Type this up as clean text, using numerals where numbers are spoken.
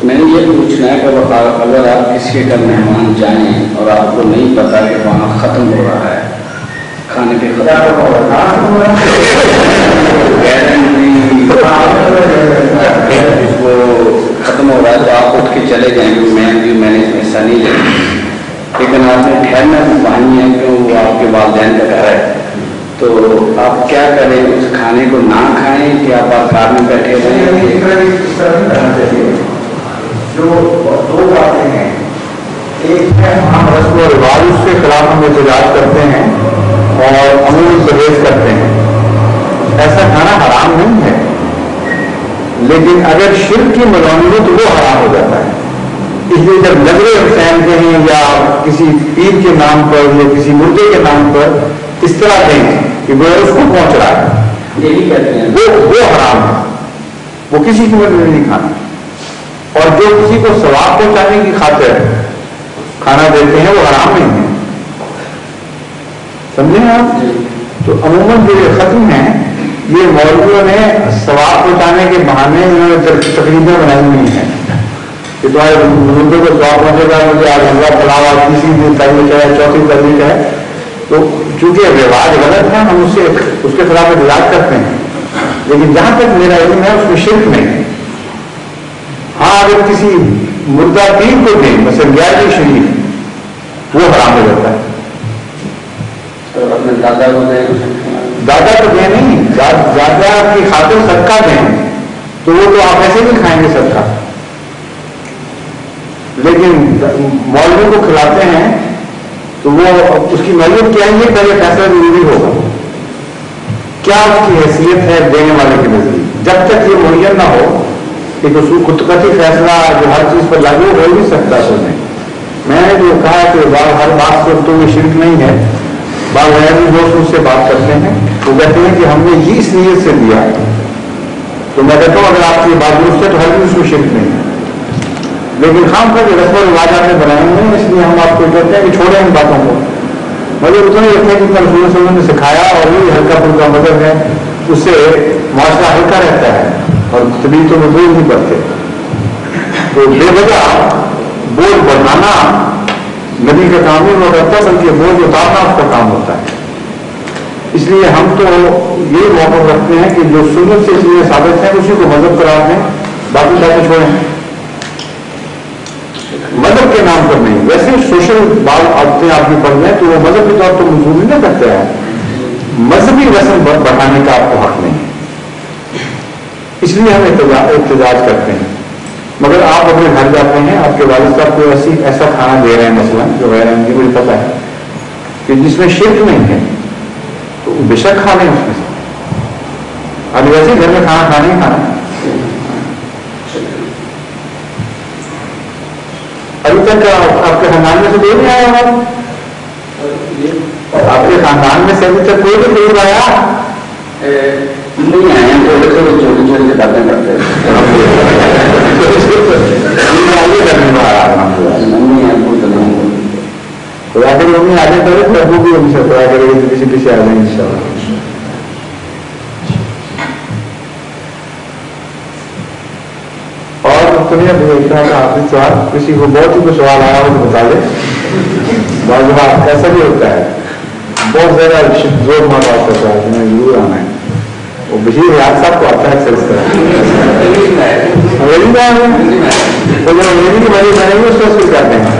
میں نے یہ پوچھنا ہے کہ اگر آپ کسی کے گھر مہمان جائیں اور آپ کو نہیں پتا کہ وہاں ختم ہو رہا ہے کھانے کے ختم ہو رہا ہے تو آپ اٹھ کے چلے جائیں گے میں نے اس میں حصہ نہیں لیا، لیکن آپ نے ٹھہرنا مانی ہے کہ وہ آپ کے والدین کا گھر ہے، تو آپ کیا کریں؟ اس کھانے کو نہ کھائیں کہ آپ کار میں بیٹھے رہیں؟ جو دو باتیں ہیں، ایک ہے ہم رسم و رواج کے خلاف ہم احتجاج کرتے ہیں اور عمومی پرہیز کرتے ہیں، ایسا کھانا حرام نہیں ہے، لیکن اگر شرک کی ملوث ہو تو وہ حرام ہو جاتا ہے۔ اس لیے جب نظر حسین کے ہیں یا کسی پیر کے نام پر یا کسی مردے کے نام پر اس طرح دیں کہ وہ اس کو پہنچ رہا ہے، یہی کہتے ہیں وہ حرام ہے، وہ کسی کی مدد نہیں کھانا۔ اور جو کسی کو ثواب پہنچانے کی خاطر کھانا دیتے ہیں وہ حرام نہیں ہے، سمجھیں آپ؟ تو عموماً جو یہ ختم ہیں یہ مولویوں نے ثواب پہنچانے کے بہانے انہوں نے تقریباً بنائی ہوئی ہیں کہ تمہارے مردے کو ثواب پہنچے گا، مجھے آج حلوہ پلاوا تیسری تحریک ہے، چوتھی تحریک ہے، تو چونکہ رواج غلط ہے ہم اس کے خلاف احتجاج کرتے ہیں، لیکن جہاں تک میرا علم ہے اس میں شرک نہیں ہے۔ ہاں اگر کسی مردہ پیر کو دیں مثلا گیارہویں شریف وہ حرام ہو جاتا ہے، اپنے دادا کو دیں، دادا تو دیں نہیں، دادا کی خاطر صدقہ دیں تو وہ تو آپ ایسے نہیں کھائیں گے صدقہ، لیکن مولوی کو کھلاتے ہیں تو وہ اس کی معلوم کیا ہے پہلے فیصلہ ضروری ہوگا کیا اس کی حیثیت ہے دینے والے کے نزدیک، جب تک یہ معین نہ ہو کہ خودکتی فیصلہ جو ہر چیز پر لاگو ہو نہیں سکتا سو میں نے جو کہا کہ ہر بات سے تو یہ شرک نہیں ہے، بعض غیر دوست مجھ سے بات کرتے ہیں وہ کہتے ہیں کہ ہم نے یہ اس نیت سے دیا ہے، تو میں کہتا ہوں اگر آپ کی بات درست ہے تو ہر چیز میں شرک نہیں ہے، لیکن خام کا جو رسم و رواج آپ نے بنائے ہوئے ہیں اس لیے ہم آپ کو کہتے ہیں کہ چھوڑیں ان باتوں کو، مگر اتنا ہی رکھیں جتنا رسول صلی اللہ علیہ وسلم نے سکھایا اور وہی ہلکا پھلکا مدد ہے، اس سے معاشرہ ہلکا رہتا ہے اور طبیعت تو مزدور نہیں پڑتے، تو بے وجہ بوجھ بڑھانا نبی کا کام نہیں ہو کرتا بلکہ بوجھ اتارنا اس کا کام ہوتا ہے۔ اس لیے ہم تو یہ موقف رکھتے ہیں کہ جو سنت سے چیزیں ثابت ہیں اسی کو مذہب قرار دیں، باقی باتیں چھوڑیں، مذہب کے نام پر نہیں۔ ویسے سوشل بال عادتیں آپ کی پڑھ ہیں تو وہ مذہب کے طور پر منظور نہیں کرتے ہیں، مذہبی رسم بڑھانے کا آپ کو حق نہیں ہے، اس لیے ہم احتجاج کرتے ہیں۔ مگر آپ اپنے گھر جاتے ہیں، آپ کے والد صاحب کو ایسا کھانا دے رہے ہیں مثلا جو غیر ان کی مجھے پتا ہے کہ جس میں شرک نہیں ہے تو بے شک کھا لیں اس میں سے، ابھی ویسے گھر میں کھانا کھانا ہی کھانا۔ ابھی تک آپ کے خاندان میں سے کوئی نہیں آیا ہوگا، آپ کے خاندان میں سے ابھی تک کوئی بھی نہیں آیا نہیں آئے ہیں، چھوٹے چھوٹی کتابیں کرتے ہیں خدا کے ممی آگے کرے تو ابو بھی ہم سے خدا کرے گی تو کسی کسی آ جائیں ان شاء اللہ۔ اور دنیا بھیجتا ہے آخری سوال، کسی کو بہت ہی کوئی سوال آیا ہو تو بتا دیں، بعض بات ایسا بھی ہوتا ہے بہت زیادہ زور مار بات ہوتا ہے کہ میں ضرور آنا ہے، وہ بشیر ریاض صاحب کو آتا ہے اکثر اس طرح انگریزی کی وجہ سے اس کو کرتے ہیں